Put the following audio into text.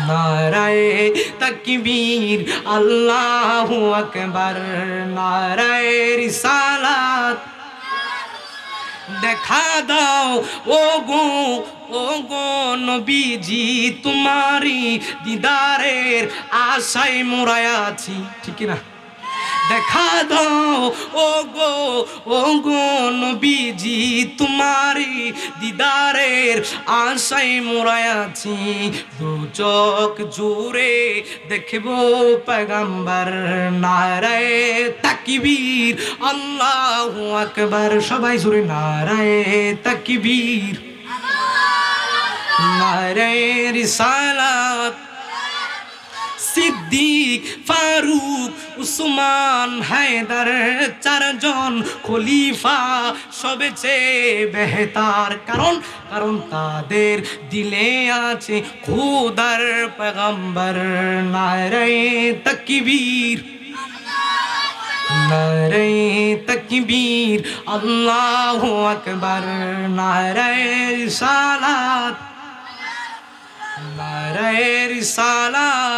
নারায়ে তাকবীর আল্লাহু আকবার, নারায়ে রিসালাত দেখা দাও ও গো নবীজি, তোমারি দিদারের আশায় মোরা আছি। ঠিক না? দেখা দাও ও গো নবীজি, তোমারি দিদারের আশায় মোরা আছি। দু চোখ জুড়ে দেখবো পয়গম্বর, নারায়ে তাকবীর আল্লাহু আকবার। সবাই জুড়ে নারায়ে তাকবীর, নারায়ে রিসালাত। সিদ্দিক, ফারুক, উসমান, হায়দার, চারজন খলিফা সবচেয়ে বেহতার। কারণ তাদের দিলে আছে খোদার পয়গম্বর। নারায়ে তাকবীর, নারায়ে তাকবীর আল্লাহু আকবার, নারায়ে রিসালাত, নারায়ে রিসালাত।